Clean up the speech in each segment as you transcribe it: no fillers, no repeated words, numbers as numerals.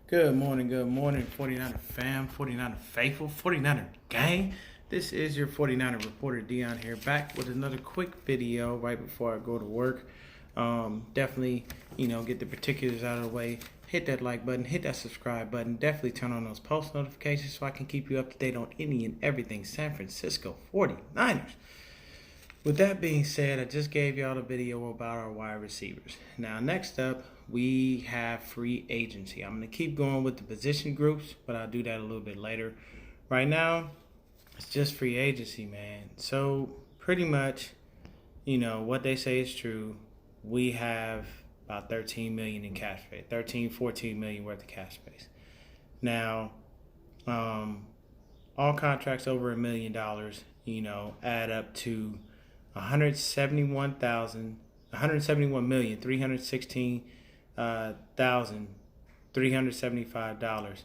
Good morning, 49er fam, 49er faithful, 49er gang. This is your 49er reporter Dion here, back with another quick video right before I go to work. Definitely, get the particulars out of the way. Hit that like button, hit that subscribe button. Definitely turn on those post notifications so I can keep you up to date on any and everything San Francisco 49ers. With that being said, I just gave y'all a video about our wide receivers. Now, next up, we have free agency. I'm going to keep going with the position groups, but I'll do that a little bit later. Right now, it's just free agency, man. So, pretty much, what they say is true. We have about 13 million in cash space, 13, 14 million worth of cash space. Now, all contracts over $1 million, add up to 171,316,375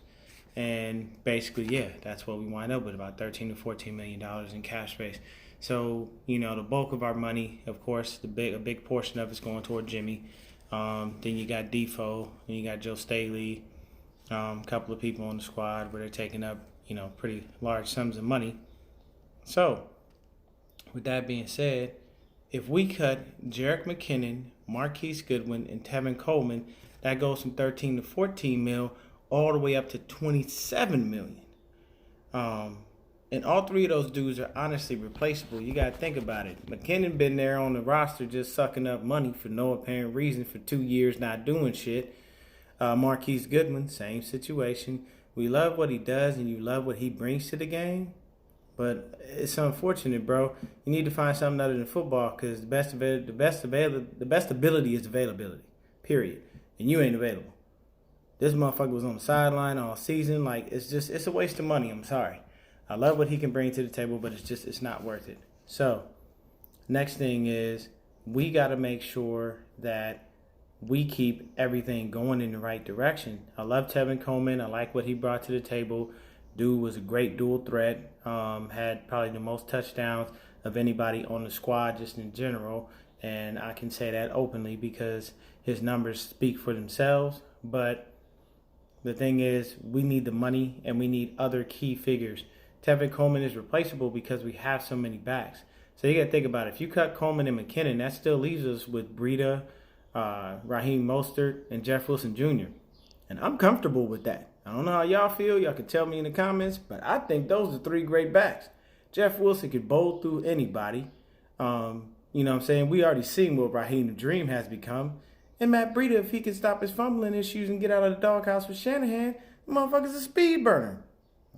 and basically, yeah, that's what we wind up with, about 13 to 14 million dollars in cash space. So, the bulk of our money, of course, a big portion of it's going toward Jimmy. Then you got Defoe, and you got Joe Staley, a couple of people on the squad where they're taking up, pretty large sums of money. So, with that being said, if we cut Jerick McKinnon, Marquise Goodwin, and Tevin Coleman, that goes from 13 to 14 mil all the way up to 27 million. And all three of those dudes are honestly replaceable. You got to think about it. McKinnon been there on the roster just sucking up money for no apparent reason for 2 years not doing shit. Marquise Goodwin, same situation. We love what he does and you love what he brings to the game. But it's unfortunate, bro. You need to find something other than football because the best ability is availability. Period. And you ain't available. This motherfucker was on the sideline all season. Like it's a waste of money. I'm sorry. I love what he can bring to the table, but it's not worth it. So, next thing is we got to make sure that we keep everything going in the right direction. I love Tevin Coleman. I like what he brought to the table. Dude was a great dual threat. Had probably the most touchdowns of anybody on the squad just in general. And I can say that openly because his numbers speak for themselves. But the thing is, we need the money and we need other key figures. Tevin Coleman is replaceable because we have so many backs. So you got to think about it. If you cut Coleman and McKinnon, that still leaves us with Breida, Raheem Mostert, and Jeff Wilson Jr. And I'm comfortable with that. I don't know how y'all feel. Y'all can tell me in the comments. But I think those are three great backs. Jeff Wilson could bowl through anybody. You know what I'm saying? We already seen what Raheem the Dream has become. And Matt Breida, if he can stop his fumbling issues and get out of the doghouse with Shanahan, the motherfucker's a speed burner.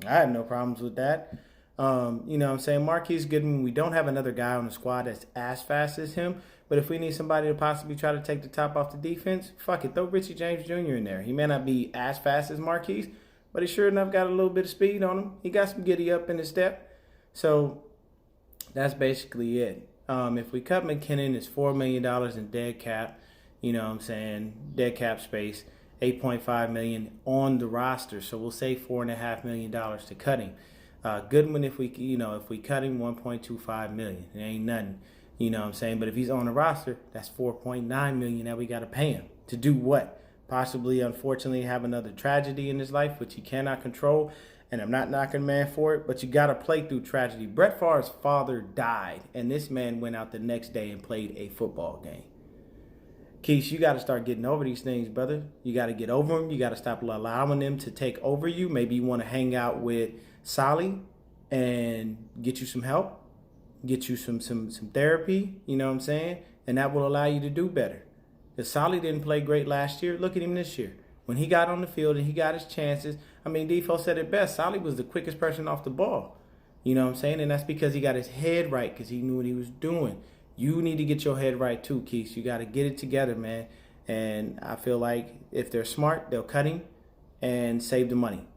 I have no problems with that. You know what I'm saying? Marquise Goodwin, we don't have another guy on the squad that's as fast as him. But if we need somebody to possibly try to take the top off the defense, fuck it. Throw Richie James Jr. in there. He may not be as fast as Marquise, but he sure enough got a little bit of speed on him. He got some giddy up in his step. So that's basically it. If we cut McKinnon, it's $4 million in dead cap. You know what I'm saying? Dead cap space. $8.5 million on the roster. So we'll save $4.5 million to cut him. Goodwin, if we cut him, $1.25 million. It ain't nothing. You know what I'm saying? But if he's on the roster, that's $4.9 million that we got to pay him. To do what? Possibly, unfortunately, have another tragedy in his life, which he cannot control. And I'm not knocking a man for it, but you got to play through tragedy. Brett Favre's father died, and this man went out the next day and played a football game. Keith, you got to start getting over these things, brother. You got to get over them. You got to stop allowing them to take over you. Maybe you want to hang out with Solly and get you some help. Get you some therapy, you know what I'm saying? And that will allow you to do better. If Solly didn't play great last year, look at him this year. When he got on the field and he got his chances, Defoe said it best. Solly was the quickest person off the ball. You know what I'm saying? And that's because he got his head right because he knew what he was doing. You need to get your head right too, Keith. You got to get it together, man. And I feel like if they're smart, they'll cut him and save the money.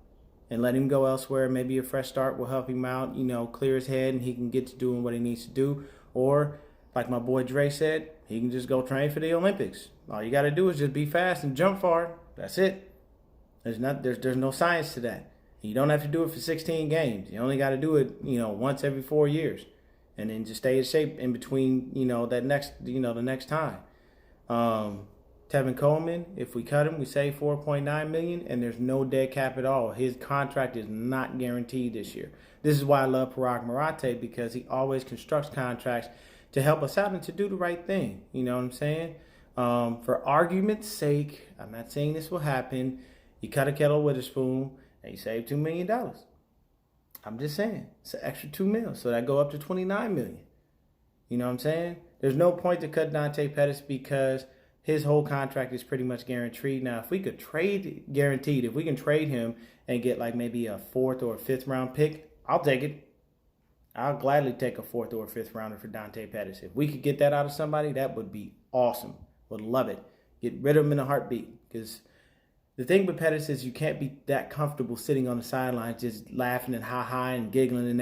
And let him go elsewhere. Maybe a fresh start will help him out, clear his head and he can get to doing what he needs to do. Or, like my boy Dre said, he can just go train for the Olympics. All you got to do is just be fast and jump far. That's it. There's no science to that. You don't have to do it for 16 games. You only got to do it, once every 4 years. And then just stay in shape in between, the next time. Tevin Coleman, if we cut him, we save $4.9 million, and there's no dead cap at all. His contract is not guaranteed this year. This is why I love Parag Marate, because he always constructs contracts to help us out and to do the right thing. You know what I'm saying? For argument's sake, I'm not saying this will happen. You cut Ahkello Witherspoon and you save $2 million. I'm just saying it's an extra $2 million, so that go up to $29 million. You know what I'm saying? There's no point to cut Dante Pettis because his whole contract is pretty much guaranteed. Now, if we could trade guaranteed, if we can trade him and get like maybe a 4th or 5th round pick, I'll take it. I'll gladly take a 4th or 5th rounder for Dante Pettis. If we could get that out of somebody, that would be awesome. Would love it. Get rid of him in a heartbeat. Because the thing with Pettis is you can't be that comfortable sitting on the sidelines just laughing and ha-ha and giggling and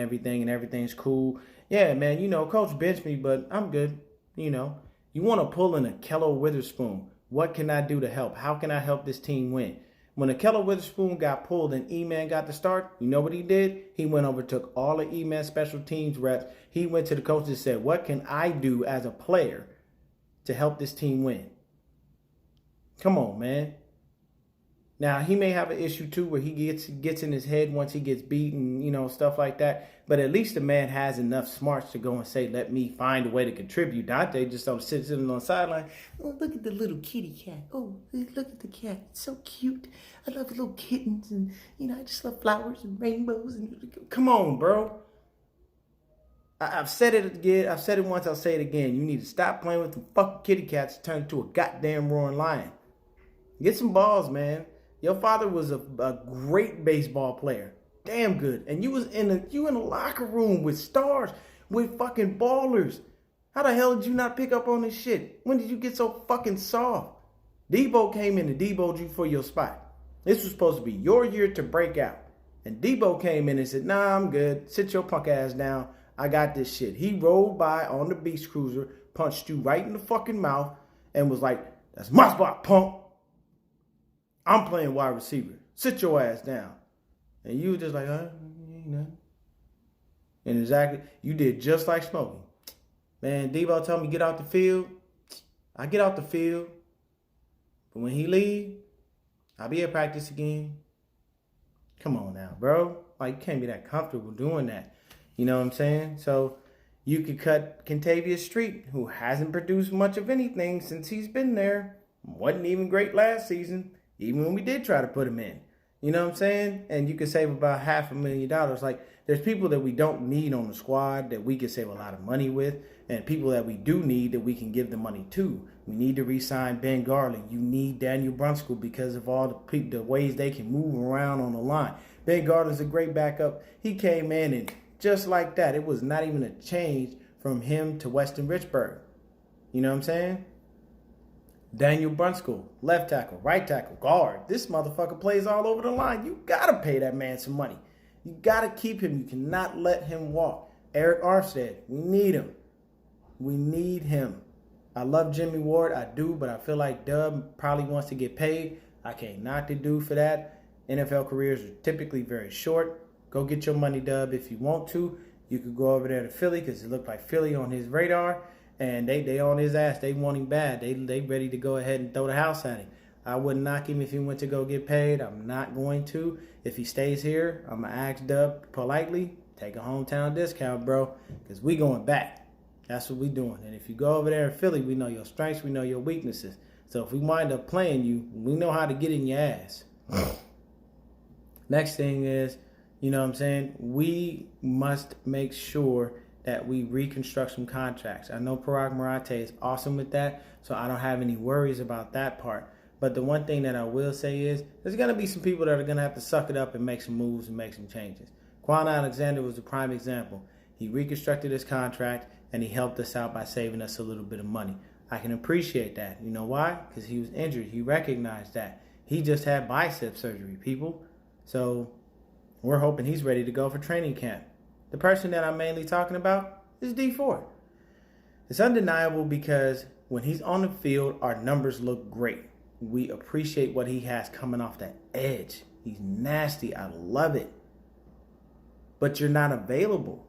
everything's cool. Yeah, man, you know, coach benched me, but I'm good. You know, you want to pull in Ahkello Witherspoon. What can I do to help? How can I help this team win? When Ahkello Witherspoon got pulled and E-Man got the start, you know what he did? He went over, took all the E-Man special teams reps. He went to the coach and said, what can I do as a player to help this team win? Come on, man. Now, he may have an issue, too, where he gets in his head once he gets beaten, you know, stuff like that. But at least the man has enough smarts to go and say, let me find a way to contribute. Dante just sitting on the sideline. Oh, look at the little kitty cat. Oh, look at the cat. It's so cute. I love little kittens. And, you know, I just love flowers and rainbows. And come on, bro. I've said it again. I've said it once. I'll say it again. You need to stop playing with the fucking kitty cats and turn into a goddamn roaring lion. Get some balls, man. Your father was a great baseball player. Damn good. And you was in a locker room with stars, with fucking ballers. How the hell did you not pick up on this shit? When did you get so fucking soft? Debo came in and Debo'd you for your spot. This was supposed to be your year to break out. And Debo came in and said, nah, I'm good. Sit your punk ass down. I got this shit. He rolled by on the Beast Cruiser, punched you right in the fucking mouth, and was like, that's my spot, punk. I'm playing wide receiver. Sit your ass down. And you were just like, ain't nothing. And exactly, you did just like Smokey. Man, Debo told me get out the field. I get out the field. But when he leave, I'll be at practice again. Come on now, bro. Like, you can't be that comfortable doing that. You know what I'm saying? So you could cut Kentavious Street, who hasn't produced much of anything since he's been there. Wasn't even great last season. Even when we did try to put him in. You know what I'm saying? And you could save about $500,000. Like, there's people that we don't need on the squad that we could save a lot of money with. And people that we do need that we can give the money to. We need to re-sign Ben Garland. You need Daniel Brunskill because of all the ways they can move around on the line. Ben Garland's a great backup. He came in and just like that, it was not even a change from him to Weston Richburg. You know what I'm saying? Daniel Brunskill, left tackle, right tackle, guard. This motherfucker plays all over the line. You got to pay that man some money. You got to keep him. You cannot let him walk. Eric Armstead, we need him. We need him. I love Jimmy Ward. I do, but I feel like Dub probably wants to get paid. I can't knock the dude for that. NFL careers are typically very short. Go get your money, Dub, if you want to. You could go over there to Philly because it looked like Philly on his radar. And they on his ass. They want him bad. They ready to go ahead and throw the house at him. I wouldn't knock him if he went to go get paid. I'm not going to. If he stays here, I'm going to ask Dub politely, take a hometown discount, bro, because we going back. That's what we doing. And if you go over there in Philly, we know your strengths, we know your weaknesses. So if we wind up playing you, we know how to get in your ass. Next thing is, you know what I'm saying, we must make sure that we reconstruct some contracts. I know Parag Marate is awesome with that, so I don't have any worries about that part. But the one thing that I will say is there's going to be some people that are going to have to suck it up and make some moves and make some changes. Quan Alexander was a prime example. He reconstructed his contract, and he helped us out by saving us a little bit of money. I can appreciate that. You know why? Because he was injured. He recognized that. He just had bicep surgery, people. So we're hoping he's ready to go for training camp. The person that I'm mainly talking about is Dee Ford. It's undeniable because when he's on the field, our numbers look great. We appreciate what he has coming off that edge. He's nasty. I love it. But you're not available.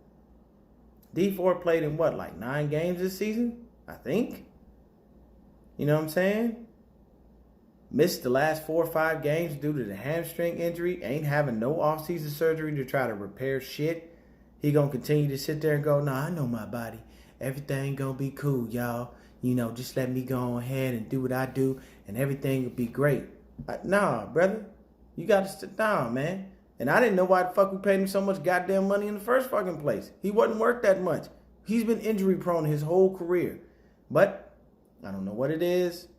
Dee Ford played in what, like 9 games this season? I think. You know what I'm saying? Missed the last 4 or 5 games due to the hamstring injury. Ain't having no offseason surgery to try to repair shit. He gonna continue to sit there and go, nah, I know my body. Everything gonna be cool, y'all. Just let me go ahead and do what I do, and everything will be great. Nah, brother. You gotta sit down, man. And I didn't know why the fuck we paid him so much goddamn money in the first fucking place. He wasn't worth that much. He's been injury prone his whole career. But I don't know what it is.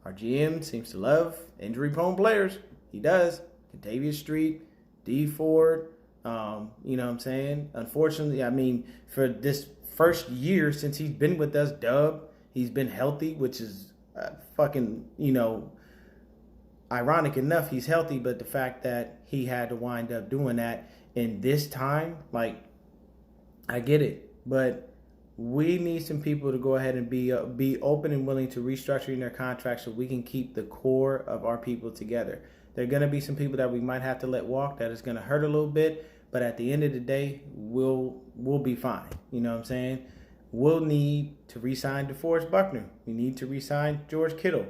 Our GM seems to love injury prone players. He does. Kentavious Street, D Ford, you know what I'm saying? Unfortunately, for this first year since he's been with us, Dub, he's been healthy, which is fucking, ironic enough, he's healthy, but the fact that he had to wind up doing that in this time, I get it. But we need some people to go ahead and be open and willing to restructuring their contracts so we can keep the core of our people together. There are going to be some people that we might have to let walk that is going to hurt a little bit, but at the end of the day, we'll be fine. You know what I'm saying? We'll need to re-sign DeForest Buckner. We need to re-sign George Kittle.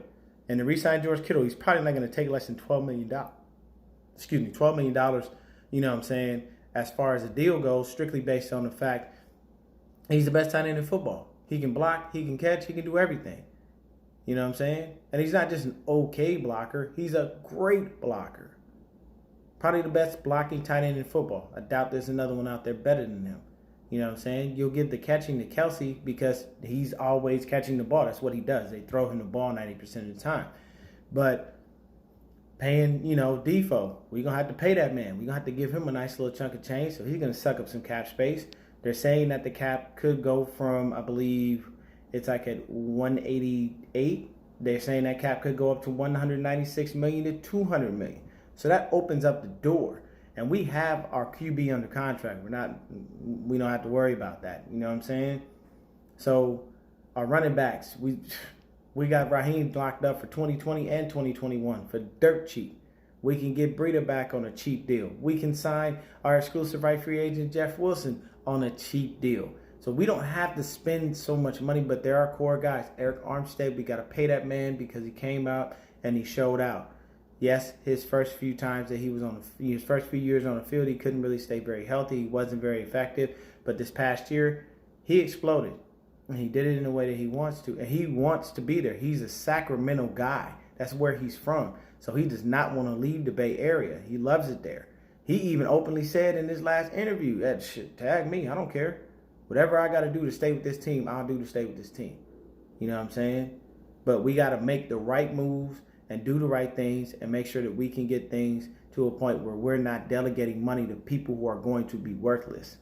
And to re-sign George Kittle, he's probably not going to take less than $12 million. $12 million, you know what I'm saying, as far as the deal goes, strictly based on the fact he's the best tight end in football. He can block, he can catch, he can do everything. You know what I'm saying? And he's not just an okay blocker, he's a great blocker. Probably the best blocking tight end in football. I doubt there's another one out there better than him. You know what I'm saying? You'll give the catching to Kelsey because he's always catching the ball. That's what he does. They throw him the ball 90% of the time. But paying, Defoe, we're going to have to pay that man. We're going to have to give him a nice little chunk of change, so he's going to suck up some cap space. They're saying that the cap could go from, I believe, it's like at 188. They're saying that cap could go up to 196 million to 200 million. So that opens up the door. And we have our QB under contract. We don't have to worry about that. You know what I'm saying? So our running backs, we got Raheem locked up for 2020 and 2021 for dirt cheap. We can get Breida back on a cheap deal. We can sign our exclusive right free agent Jeff Wilson on a cheap deal. So we don't have to spend so much money, but there are core guys. Eric Armstead, we got to pay that man because he came out and he showed out. Yes, his first few times that he was his first few years on the field, he couldn't really stay very healthy. He wasn't very effective. But this past year, he exploded. And he did it in a way that he wants to. And he wants to be there. He's a Sacramento guy. That's where he's from. So he does not want to leave the Bay Area. He loves it there. He even openly said in his last interview, that shit, tag me, I don't care. Whatever I got to do to stay with this team, I'll do to stay with this team. You know what I'm saying? But we got to make the right moves and do the right things and make sure that we can get things to a point where we're not delegating money to people who are going to be worthless.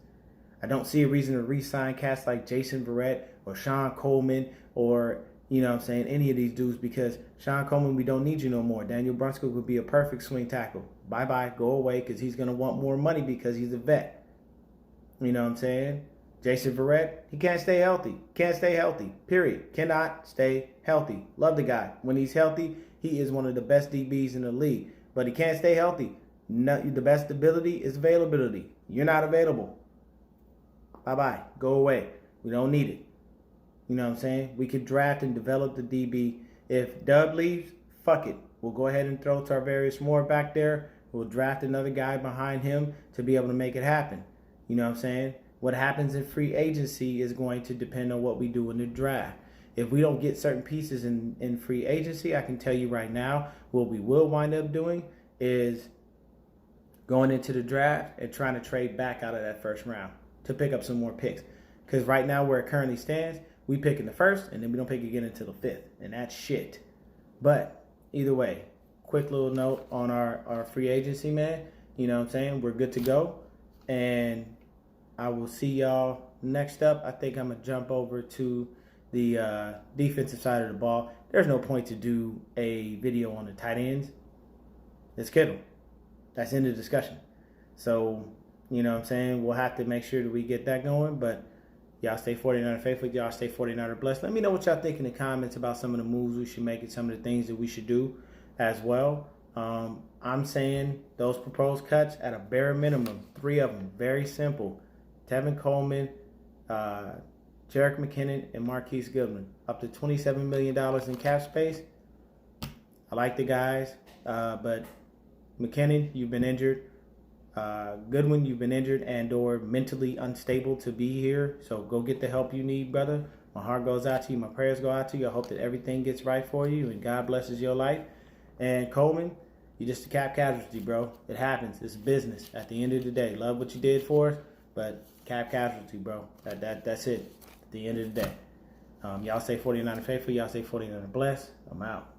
I don't see a reason to re-sign cats like Jason Verrett or Sean Coleman or, any of these dudes, because Sean Coleman, we don't need you no more. Daniel Brunskill would be a perfect swing tackle. Bye-bye, go away, because he's going to want more money because he's a vet. You know what I'm saying? Jason Verrett, he can't stay healthy. Can't stay healthy, period. Cannot stay healthy. Love the guy. When he's healthy, he is one of the best DBs in the league. But he can't stay healthy. The best ability is availability. You're not available. Bye-bye. Go away. We don't need it. You know what I'm saying? We could draft and develop the DB. If Dub leaves, fuck it. We'll go ahead and throw Tarvarius Moore back there. We'll draft another guy behind him to be able to make it happen. You know what I'm saying? What happens in free agency is going to depend on what we do in the draft. If we don't get certain pieces in free agency, I can tell you right now, what we will wind up doing is going into the draft and trying to trade back out of that first round to pick up some more picks. Because right now, where it currently stands, we pick in the first, and then we don't pick again until the fifth. And that's shit. But either way, quick little note on our free agency, man. You know what I'm saying? We're good to go. And I will see y'all next up. I think I'm going to jump over to the defensive side of the ball. There's no point to do a video on the tight ends. It's Kittle. That's in the discussion. So, you know what I'm saying? We'll have to make sure that we get that going. But y'all stay 49er faithful. Y'all stay 49er blessed. Let me know what y'all think in the comments about some of the moves we should make and some of the things that we should do as well. I'm saying those proposed cuts at a bare minimum, 3 of them, very simple. Tevin Coleman, Jerick McKinnon, and Marquise Goodman. Up to $27 million in cap space. I like the guys, but McKinnon, you've been injured. Goodwin, you've been injured and or mentally unstable to be here. So go get the help you need, brother. My heart goes out to you. My prayers go out to you. I hope that everything gets right for you and God blesses your life. And Coleman, you're just a cap casualty, bro. It happens. It's business. At the end of the day, love what you did for us, but cap casualty, bro. That's it. At the end of the day. Y'all say 49er faithful. Y'all say 49er blessed. I'm out.